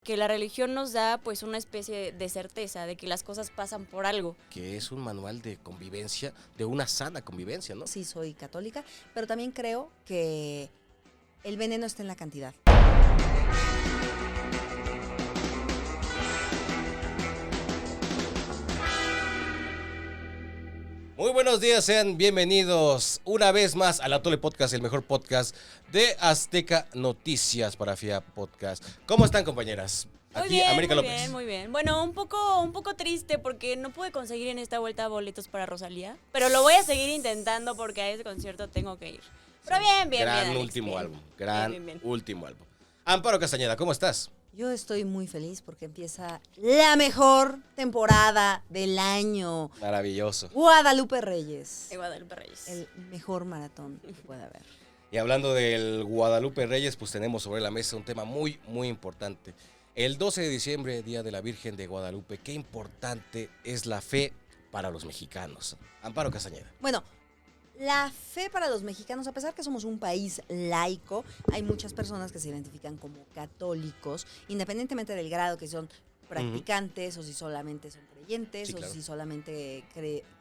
que la religión nos da pues una especie de certeza de que las cosas pasan por algo. Que es un manual de convivencia, de una sana convivencia, ¿no? Sí, soy católica, pero también creo que el veneno está en la cantidad. Muy buenos días, sean bienvenidos una vez más al Atole Podcast, el mejor podcast de Azteca Noticias para FIA Podcast. ¿Cómo están, compañeras? Muy Aquí bien, América muy López. bien, muy bien. Bueno, un poco triste porque no pude conseguir en esta vuelta boletos para Rosalía, pero lo voy a seguir intentando porque a ese concierto tengo que ir. Pero bien, Gran Alex, último bien. álbum, gran Bien. último álbum. Amparo Castañeda, ¿cómo estás? Yo estoy muy feliz porque empieza la mejor temporada del año. Maravilloso. Guadalupe Reyes. De Guadalupe Reyes. El mejor maratón que pueda haber. Y hablando del Guadalupe Reyes, pues tenemos sobre la mesa un tema muy, muy importante. El 12 de diciembre, Día de la Virgen de Guadalupe, qué importante es la fe para los mexicanos. Amparo Castañeda. Bueno, la fe para los mexicanos, a pesar que somos un país laico, hay muchas personas que se identifican como católicos, independientemente del grado que son practicantes o si solamente son creyentes, Sí, claro. o si solamente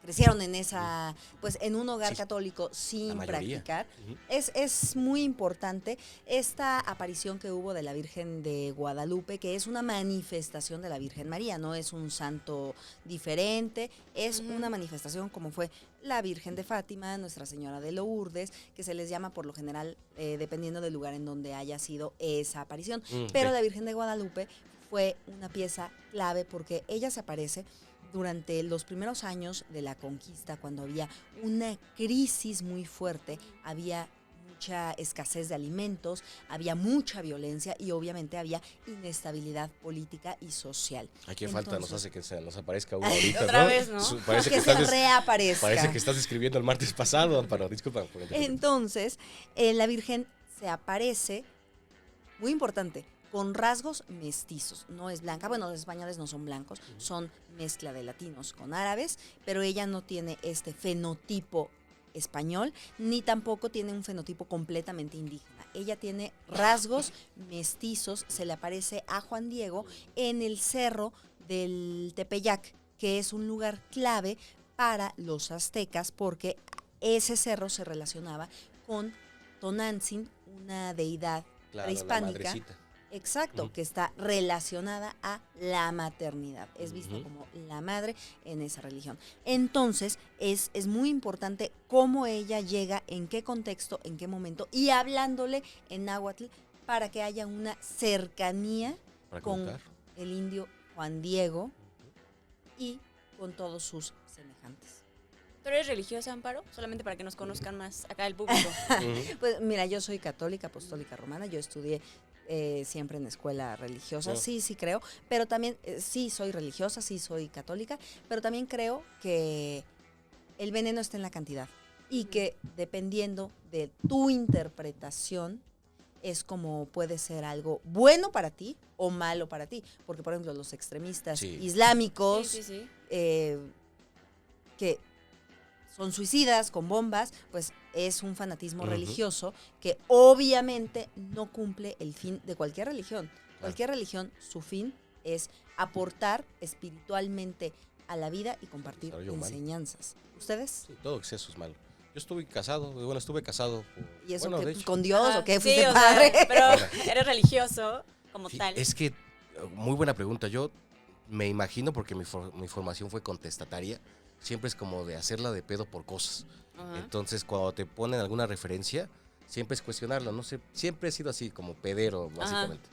crecieron en esa, pues en un hogar Sí, católico sin la mayoría. practicar. Ujú. Es muy importante esta aparición que hubo de la Virgen de Guadalupe, que es una manifestación de la Virgen María, no es un santo diferente, es una manifestación como fue la Virgen de Fátima, Nuestra Señora de Lourdes, que se les llama por lo general, dependiendo del lugar en donde haya sido esa aparición. Pero Ok. la Virgen de Guadalupe fue una pieza clave porque ella se aparece durante los primeros años de la conquista, cuando había una crisis muy fuerte, había mucha escasez de alimentos, había mucha violencia y obviamente había inestabilidad política y social. Ay, qué falta nos Entonces, hace que se nos aparezca uno ahorita, Otra ¿no? vez, ¿no? Parece que que se estás reaparezca. parece que estás escribiendo el martes pasado, Amparo. Disculpa por interrumpir. Entonces, la Virgen se aparece, muy importante, con rasgos mestizos. No es blanca, bueno, los españoles no son blancos, son mezcla de latinos con árabes, pero ella no tiene este fenotipo español, ni tampoco tiene un fenotipo completamente indígena. Ella tiene rasgos mestizos, se le aparece a Juan Diego en el cerro del Tepeyac, que es un lugar clave para los aztecas, porque ese cerro se relacionaba con Tonantzin, una deidad Claro, la prehispánica. madrecita. Exacto, que está relacionada a la maternidad, es vista Ujú. como la madre en esa religión. Entonces, es muy importante cómo ella llega, en qué contexto, en qué momento, y hablándole en náhuatl para que haya una cercanía Para con contar. el indio Juan Diego y con todos sus semejantes. ¿Tú eres religiosa, Amparo? Solamente para que nos conozcan más acá el público. Ujú. Pues mira, yo soy católica, apostólica romana, yo estudié siempre en escuela religiosa, sí creo, pero también sí soy religiosa, sí soy católica, pero también creo que el veneno está en la cantidad y que dependiendo de tu interpretación es como puede ser algo bueno para ti o malo para ti, porque por ejemplo los extremistas Sí. islámicos Sí. que son suicidas con bombas, pues es un fanatismo Ujú. religioso que obviamente no cumple el fin de cualquier religión. Cualquier religión, su fin es aportar espiritualmente a la vida y compartir Desarrollo humano. enseñanzas. ¿Ustedes? Sí, todo exceso es malo. Yo estuve casado. ¿Y eso bueno, que de hecho, con Dios o qué? Sí, ¿Fuiste o sea, padre? pero eres religioso como sí, tal. es que, muy buena pregunta. Yo me imagino, porque mi formación fue contestataria, siempre es como de hacerla de pedo por cosas. Ajá. Entonces, cuando te ponen alguna referencia, siempre es cuestionarlo. No sé, siempre he sido así, como pedero, básicamente.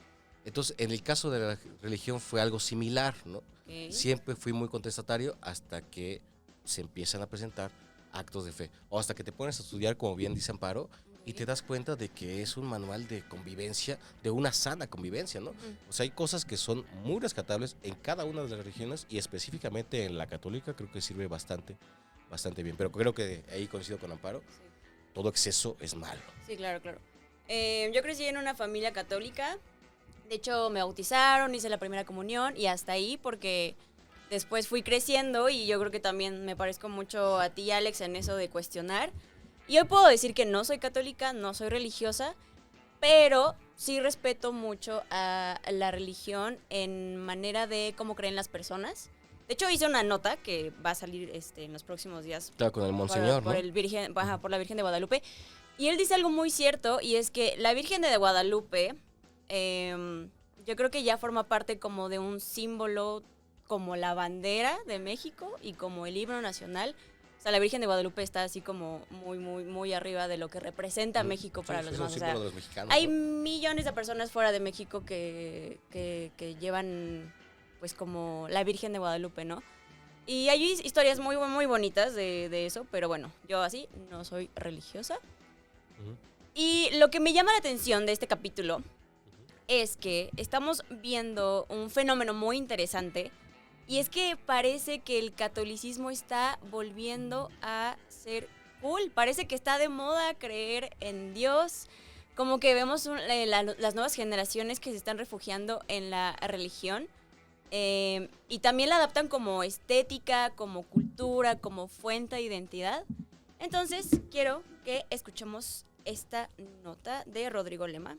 Entonces, en el caso de la religión fue algo similar, ¿no? Ok. Siempre fui muy contestatario hasta que se empiezan a presentar actos de fe. O hasta que te pones a estudiar, como bien dice Amparo, y te das cuenta de que es un manual de convivencia, de una sana convivencia, ¿no? O sea, hay cosas que son muy rescatables en cada una de las religiones y específicamente en la católica creo que sirve bastante bien. Pero creo que ahí coincido con Amparo, todo exceso es malo. Sí, claro. Yo crecí en una familia católica. De hecho, me bautizaron, hice la primera comunión y hasta ahí porque después fui creciendo y yo creo que también me parezco mucho a ti, Alex, en eso de cuestionar. Y hoy puedo decir que no soy católica, no soy religiosa, pero sí respeto mucho a la religión en manera de cómo creen las personas. De hecho, hice una nota que va a salir en los próximos días Claro, con el monseñor, por ¿no? por la Virgen de Guadalupe. Y él dice algo muy cierto, y es que la Virgen de Guadalupe, yo creo que ya forma parte como de un símbolo, como la bandera de México y como el himno nacional. O sea, la Virgen de Guadalupe está así como muy, muy, muy arriba de lo que representa México para los demás. Es un símbolo de los mexicanos, hay ¿no? millones de personas fuera de México que llevan, pues, como la Virgen de Guadalupe, ¿no? Y hay historias muy, muy bonitas de eso, pero bueno, yo así no soy religiosa. Ujú. Y lo que me llama la atención de este capítulo es que estamos viendo un fenómeno muy interesante, y es que parece que el catolicismo está volviendo a ser cool. Parece que está de moda creer en Dios. Como que vemos las nuevas generaciones que se están refugiando en la religión. Y también la adaptan como estética, como cultura, como fuente de identidad. Entonces, quiero que escuchemos esta nota de Rodrigo Lema.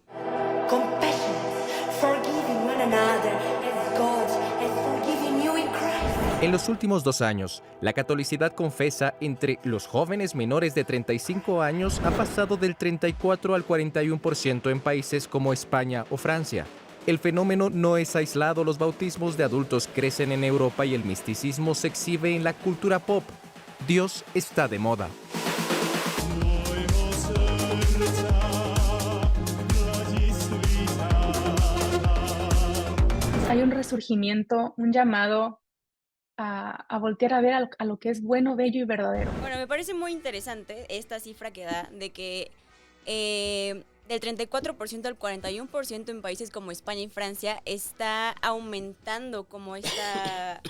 Compassionate, forgiving one another as God has forgiven you in Christ. En los últimos 2 años, la catolicidad confesa entre los jóvenes menores de 35 años ha pasado del 34 al 41% en países como España o Francia. El fenómeno no es aislado, los bautismos de adultos crecen en Europa y el misticismo se exhibe en la cultura pop. Dios está de moda. Hay un resurgimiento, un llamado a voltear a ver a lo que es bueno, bello y verdadero. Bueno, me parece muy interesante esta cifra que da de que del 34% al 41% en países como España y Francia está aumentando como esta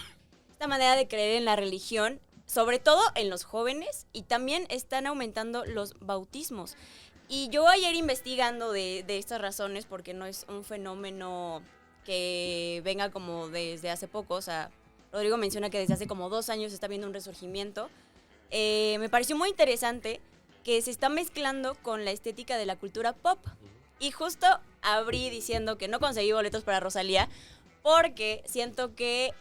manera de creer en la religión, sobre todo en los jóvenes, y también están aumentando los bautismos. Y yo ayer investigando de estas razones, porque no es un fenómeno que venga como desde hace poco, o sea, Rodrigo menciona que desde hace como 2 años está viendo un resurgimiento. Me pareció muy interesante que se está mezclando con la estética de la cultura pop. Y justo abrí diciendo que no conseguí boletos para Rosalía, porque siento que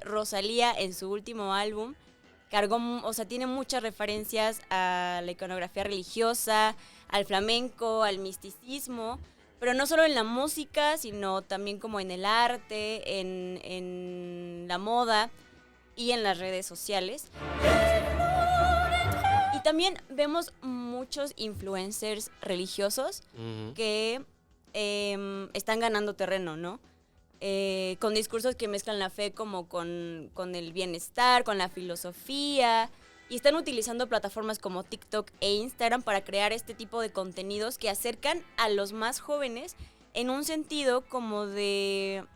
Rosalía en su último álbum tiene muchas referencias a la iconografía religiosa, al flamenco, al misticismo, pero no solo en la música, sino también como en el arte, en la moda y en las redes sociales. Y también vemos muchos influencers religiosos que están ganando terreno, ¿no? Con discursos que mezclan la fe como con el bienestar, con la filosofía, y están utilizando plataformas como TikTok e Instagram para crear este tipo de contenidos que acercan a los más jóvenes en un sentido como de,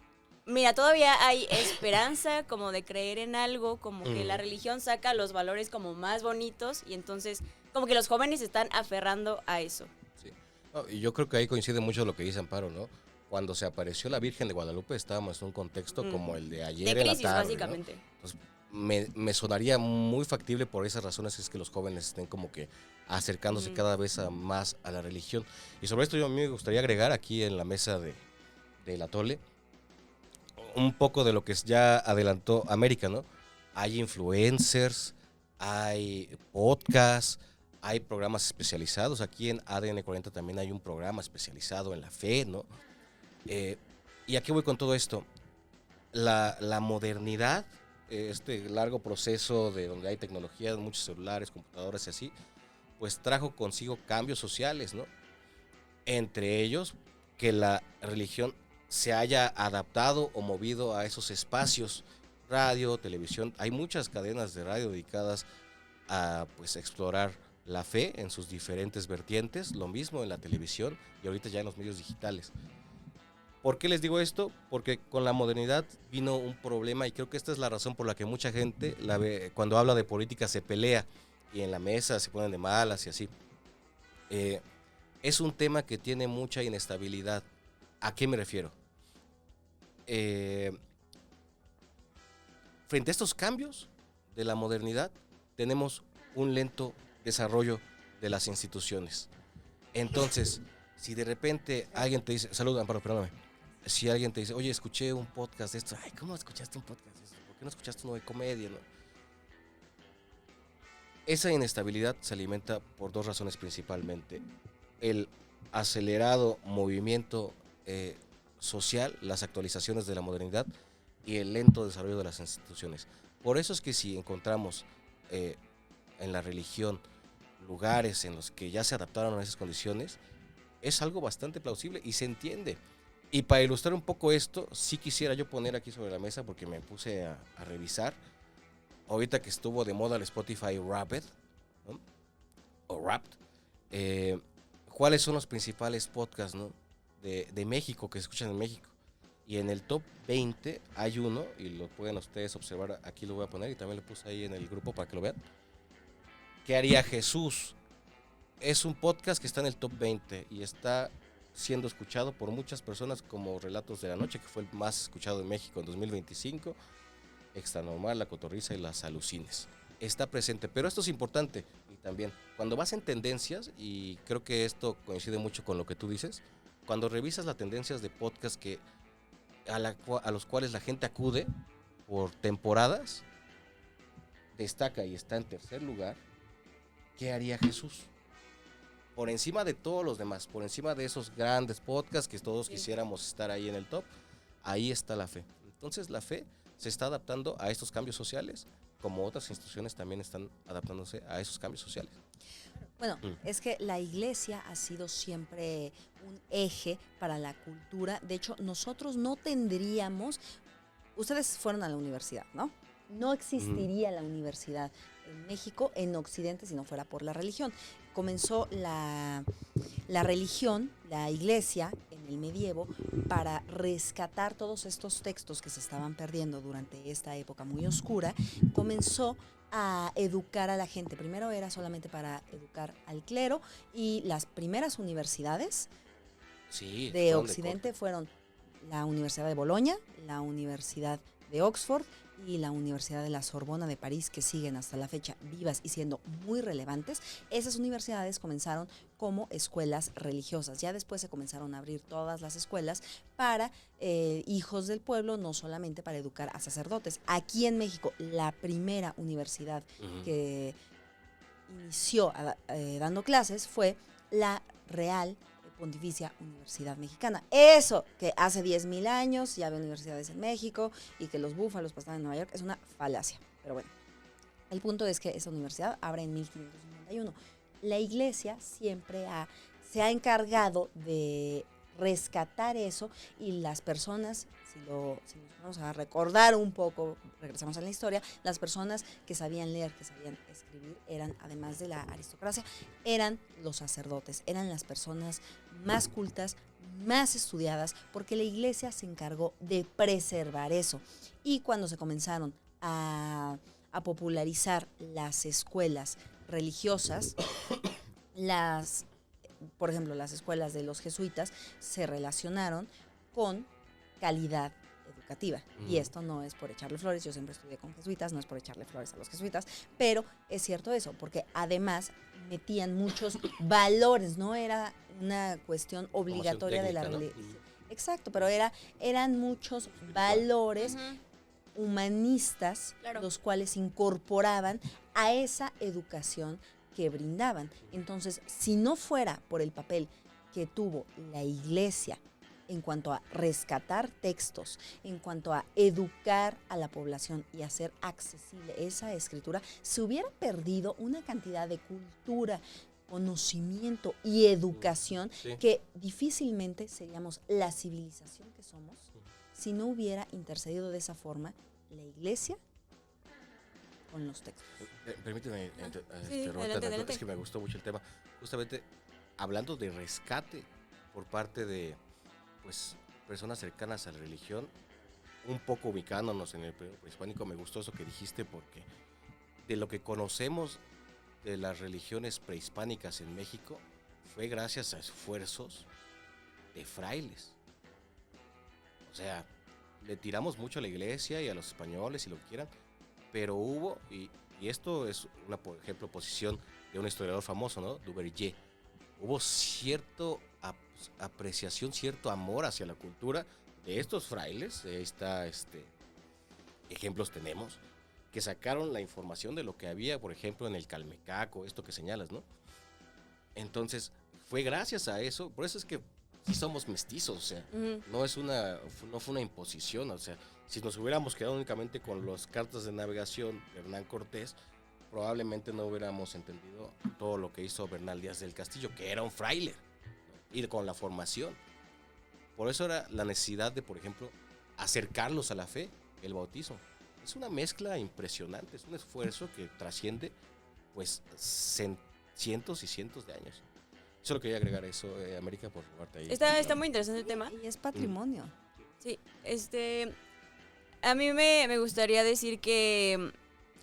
mira, todavía hay esperanza, como de creer en algo, como que la religión saca los valores como más bonitos, y entonces como que los jóvenes se están aferrando a eso. Sí. No, y yo creo que ahí coincide mucho lo que dice Amparo, ¿no? Cuando se apareció la Virgen de Guadalupe estábamos en un contexto como el de ayer De en la crisis, tarde, básicamente. ¿no? Entonces, me sonaría muy factible por esas razones, es que los jóvenes estén como que acercándose cada vez más a la religión. Y sobre esto a mí me gustaría agregar aquí en la mesa del atole un poco de lo que ya adelantó América, ¿no? Hay influencers, hay podcasts, hay programas especializados. Aquí en ADN 40 también hay un programa especializado en la fe, ¿no? ¿Y a qué voy con todo esto? La modernidad, este largo proceso de donde hay tecnología, muchos celulares, computadoras y así, pues trajo consigo cambios sociales, ¿no? Entre ellos, que la religión se haya adaptado o movido a esos espacios, radio, televisión. Hay muchas cadenas de radio dedicadas a pues explorar la fe en sus diferentes vertientes, lo mismo en la televisión y ahorita ya en los medios digitales. ¿Por qué les digo esto? Porque con la modernidad vino un problema y creo que esta es la razón por la que mucha gente cuando habla de política se pelea y en la mesa se ponen de malas y así. Es un tema que tiene mucha inestabilidad. ¿A qué me refiero? Frente a estos cambios de la modernidad, tenemos un lento desarrollo de las instituciones. Entonces, Si de repente alguien te dice, salud, Amparo, perdóname. Si alguien te dice, oye, escuché un podcast de esto, ay, ¿cómo escuchaste un podcast de esto? ¿Por qué no escuchaste uno de comedia? No? Esa inestabilidad se alimenta por dos razones principalmente. El acelerado movimiento social, las actualizaciones de la modernidad y el lento desarrollo de las instituciones. Por eso es que si encontramos en la religión lugares en los que ya se adaptaron a esas condiciones, es algo bastante plausible y se entiende. Y para ilustrar un poco esto, sí quisiera yo poner aquí sobre la mesa, porque me puse a revisar, ahorita que estuvo de moda el Spotify Wrapped, ¿no? O Wrapped, ¿cuáles son los principales podcasts, ¿no? de México, que se escuchan en México? Y en el top 20 hay uno, y lo pueden ustedes observar, aquí lo voy a poner, y también lo puse ahí en el grupo para que lo vean. ¿Qué haría Jesús? Es un podcast que está en el top 20 y está siendo escuchado por muchas personas como Relatos de la Noche, que fue el más escuchado en México en 2025, Extra Normal, La Cotorrisa y Las Alucines. Está presente, pero esto es importante, y también cuando vas en tendencias, y creo que esto coincide mucho con lo que tú dices, cuando revisas las tendencias de podcast a los cuales la gente acude por temporadas, destaca y está en tercer lugar, ¿qué haría Jesús? Por encima de todos los demás, por encima de esos grandes podcasts que todos quisiéramos estar ahí en el top, ahí está la fe. Entonces la fe se está adaptando a estos cambios sociales, como otras instituciones también están adaptándose a esos cambios sociales. Bueno, es que la iglesia ha sido siempre un eje para la cultura. De hecho, nosotros no tendríamos, ustedes fueron a la universidad, ¿no? No existiría la universidad en México, en Occidente, si no fuera por la religión. Comenzó la religión, la iglesia, en el medievo, para rescatar todos estos textos que se estaban perdiendo durante esta época muy oscura. Comenzó a educar a la gente. Primero era solamente para educar al clero, y las primeras universidades de Occidente fueron la Universidad de Bolonia, la Universidad de Oxford y la Universidad de la Sorbona de París, que siguen hasta la fecha vivas y siendo muy relevantes. Esas universidades comenzaron como escuelas religiosas. Ya después se comenzaron a abrir todas las escuelas para hijos del pueblo, no solamente para educar a sacerdotes. Aquí en México, la primera universidad que inició dando clases fue la Real Pontificia Universidad Mexicana. Eso, que hace 10,000 años ya había universidades en México y que los búfalos pasaban en Nueva York, es una falacia. Pero bueno, el punto es que esa universidad abre en 1551. La iglesia siempre se ha encargado de rescatar eso, y las personas, si nos vamos a recordar un poco, regresamos a la historia, las personas que sabían leer, que sabían escribir, eran, además de la aristocracia, eran los sacerdotes, eran las personas más cultas, más estudiadas, porque la iglesia se encargó de preservar eso. Y cuando se comenzaron a popularizar las escuelas religiosas, por ejemplo, las escuelas de los jesuitas se relacionaron con calidad educativa. Y esto no es por echarle flores, yo siempre estudié con jesuitas, no es por echarle flores a los jesuitas, pero es cierto eso, porque además metían muchos valores, no era una cuestión obligatoria de la religión. ¿No? Exacto, pero eran muchos valores humanistas, claro, los cuales incorporaban a esa educación que brindaban. Entonces, si no fuera por el papel que tuvo la iglesia en cuanto a rescatar textos, en cuanto a educar a la población y hacer accesible esa escritura, se hubiera perdido una cantidad de cultura, conocimiento y educación que difícilmente seríamos la civilización que somos si no hubiera intercedido de esa forma la iglesia con los textos. Permíteme adelante. Es que me gustó mucho el tema. Justamente hablando de rescate por parte de personas cercanas a la religión, un poco ubicándonos en el periodo prehispánico, me gustó eso que dijiste, porque de lo que conocemos de las religiones prehispánicas en México fue gracias a esfuerzos de frailes. O sea, le tiramos mucho a la iglesia y a los españoles y lo que quieran, pero hubo, y esto es una, por ejemplo, posición de un historiador famoso, ¿no? Duverger. hubo cierto apreciación, cierto amor hacia la cultura de estos frailes, ejemplos tenemos, que sacaron la información de lo que había, por ejemplo, en el Calmecaco, esto que señalas, ¿no? Entonces, fue gracias a eso, por eso es que sí somos mestizos, o sea, no fue una imposición, o sea, si nos hubiéramos quedado únicamente con las cartas de navegación de Hernán Cortés, probablemente no hubiéramos entendido todo lo que hizo Bernal Díaz del Castillo, que era un fraile, ¿no? Y con la formación. Por eso era la necesidad de, por ejemplo, acercarlos a la fe, el bautismo. Es una mezcla impresionante, es un esfuerzo que trasciende, pues, cientos y cientos de años. Solo quería agregar eso, América, por favor. Está muy interesante el tema. Y es patrimonio. Sí, a mí me gustaría decir que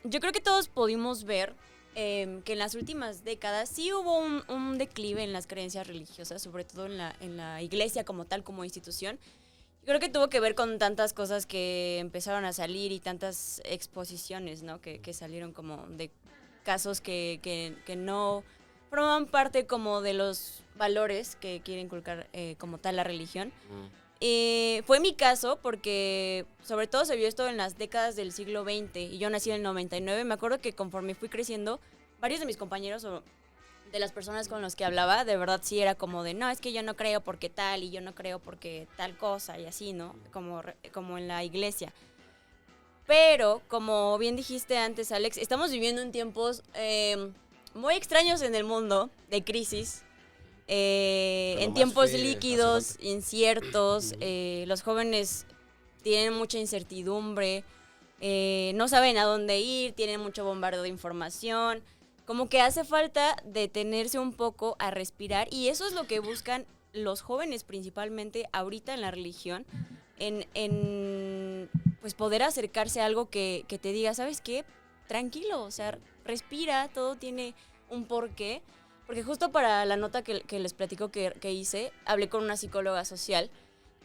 yo creo que todos pudimos ver que en las últimas décadas sí hubo un declive en las creencias religiosas, sobre todo en la iglesia como tal, como institución. Yo creo que tuvo que ver con tantas cosas que empezaron a salir y tantas exposiciones, ¿no? Que salieron como de casos que no forman parte como de los valores que quiere inculcar como tal la religión. Fue mi caso porque sobre todo se vio esto en las décadas del siglo XX y yo nací en el 99. Me acuerdo que conforme fui creciendo, varios de mis compañeros o de las personas con los que hablaba, de verdad sí era como de, no, es que yo no creo porque tal y yo no creo porque tal cosa y así, ¿no? Como en la iglesia. Pero, como bien dijiste antes, Alex, estamos viviendo en tiempos muy extraños en el mundo, de crisis. En tiempos líquidos, inciertos, los jóvenes tienen mucha incertidumbre, no saben a dónde ir, tienen mucho bombardeo de información, como que hace falta detenerse un poco a respirar y eso es lo que buscan los jóvenes principalmente ahorita en la religión, en pues poder acercarse a algo que te diga, ¿sabes qué? Tranquilo, o sea, respira, todo tiene un porqué. Porque justo para la nota que les platico que hice, hablé con una psicóloga social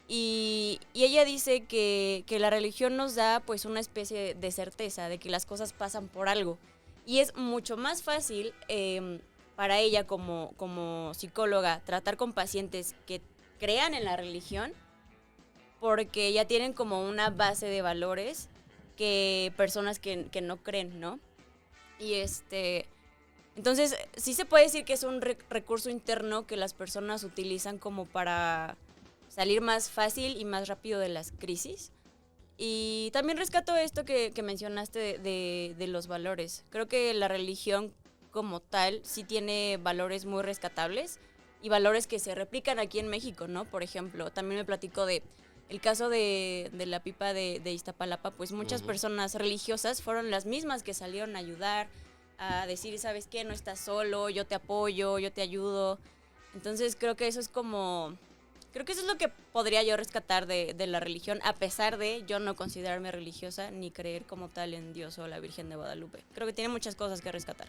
y ella dice que la religión nos da pues una especie de certeza de que las cosas pasan por algo. Y es mucho más fácil para ella como psicóloga tratar con pacientes que crean en la religión porque ya tienen como una base de valores que personas que no creen, ¿no? Y entonces, sí se puede decir que es un recurso interno que las personas utilizan como para salir más fácil y más rápido de las crisis. Y también rescato esto que mencionaste de los valores. Creo que la religión como tal sí tiene valores muy rescatables y valores que se replican aquí en México, ¿no? Por ejemplo, también me platico de el caso de la pipa de Iztapalapa, pues muchas personas religiosas fueron las mismas que salieron a ayudar, a decir, ¿sabes qué? No estás solo, yo te apoyo, yo te ayudo. Entonces creo que eso es lo que podría yo rescatar de la religión, a pesar de yo no considerarme religiosa ni creer como tal en Dios o la Virgen de Guadalupe. Creo que tiene muchas cosas que rescatar.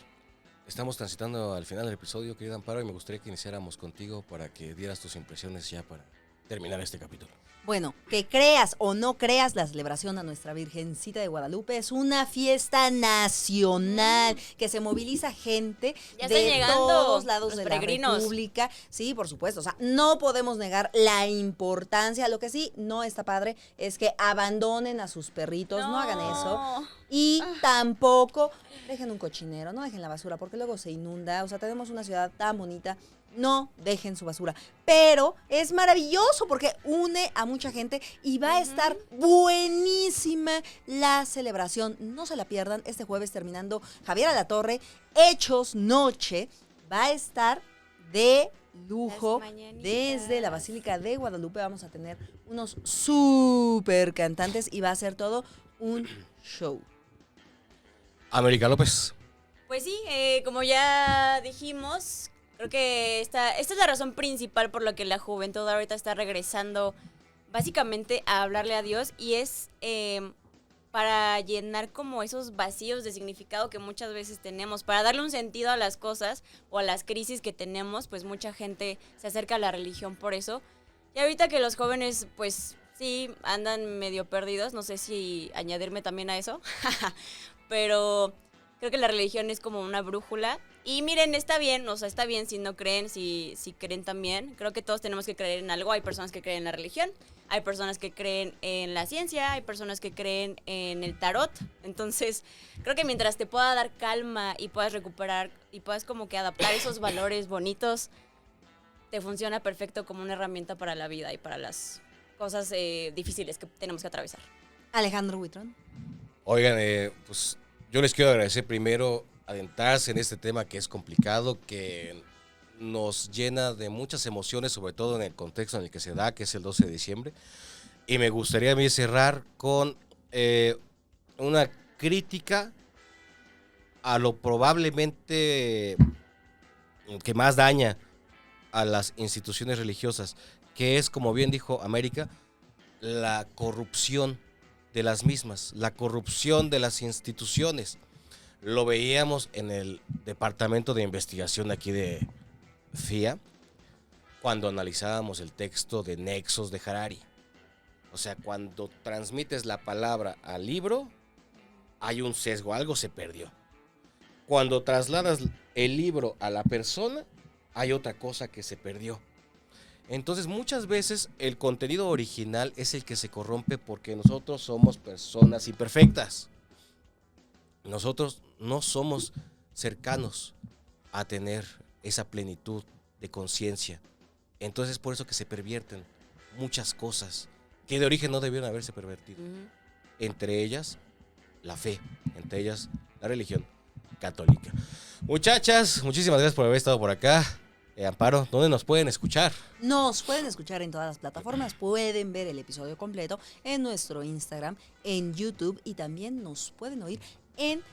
Estamos transitando al final del episodio, querida Amparo, y me gustaría que iniciáramos contigo para que dieras tus impresiones ya para terminar este capítulo. Bueno, que creas o no creas, la celebración a nuestra Virgencita de Guadalupe es una fiesta nacional que se moviliza gente ya de llegando, todos lados de peregrinos. La República. Sí, por supuesto. O sea, no podemos negar la importancia. Lo que sí no está padre es que abandonen a sus perritos, no hagan eso. Y tampoco dejen un cochinero, no dejen la basura, porque luego se inunda. O sea, tenemos una ciudad tan bonita. No dejen su basura, pero es maravilloso porque une a mucha gente y va a estar buenísima la celebración. No se la pierdan, este jueves terminando Javier Alatorre, Hechos Noche, va a estar de lujo. Desde la Basílica de Guadalupe vamos a tener unos súper cantantes y va a ser todo un show. América López. Pues sí, como ya dijimos, creo que esta es la razón principal por la que la juventud ahorita está regresando básicamente a hablarle a Dios y es para llenar como esos vacíos de significado que muchas veces tenemos, para darle un sentido a las cosas o a las crisis que tenemos, pues mucha gente se acerca a la religión por eso. Y ahorita que los jóvenes pues sí andan medio perdidos, no sé si añadirme también a eso, pero creo que la religión es como una brújula Y miren, está bien, o sea, está bien si no creen, si creen también. Creo que todos tenemos que creer en algo. Hay personas que creen en la religión, hay personas que creen en la ciencia, hay personas que creen en el tarot. Entonces, creo que mientras te pueda dar calma y puedas recuperar y puedas como que adaptar esos valores bonitos, te funciona perfecto como una herramienta para la vida y para las cosas difíciles que tenemos que atravesar. Alejandro Huitrón. Oigan, pues yo les quiero agradecer primero adentrarse en este tema que es complicado, que nos llena de muchas emociones, sobre todo en el contexto en el que se da, que es el 12 de diciembre. Y me gustaría a mí cerrar con una crítica a lo probablemente que más daña a las instituciones religiosas, que es, como bien dijo América, la corrupción de las mismas, la corrupción de las instituciones. Lo veíamos en el departamento de investigación aquí de FIA, cuando analizábamos el texto de Nexos de Harari. O sea, cuando transmites la palabra al libro, hay un sesgo, algo se perdió. Cuando trasladas el libro a la persona, hay otra cosa que se perdió. Entonces, muchas veces el contenido original es el que se corrompe porque nosotros somos personas imperfectas. Nosotros no somos cercanos a tener esa plenitud de conciencia. Entonces, es por eso que se pervierten muchas cosas que de origen no debieron haberse pervertido. Entre ellas, la fe, entre ellas, la religión católica. Muchachas, muchísimas gracias por haber estado por acá. Amparo, ¿dónde nos pueden escuchar? Nos pueden escuchar en todas las plataformas, pueden ver el episodio completo en nuestro Instagram, en YouTube, y también nos pueden oír en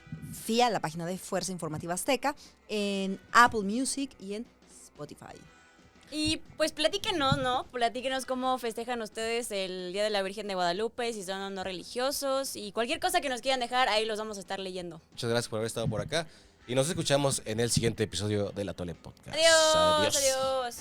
FIA, la página de Fuerza Informativa Azteca, en Apple Music y en Spotify. Y pues platíquenos, ¿no? Platíquenos cómo festejan ustedes el Día de la Virgen de Guadalupe, si son o no religiosos, y cualquier cosa que nos quieran dejar, ahí los vamos a estar leyendo. Muchas gracias por haber estado por acá y nos escuchamos en el siguiente episodio de La Tole Podcast. Adiós. Adiós.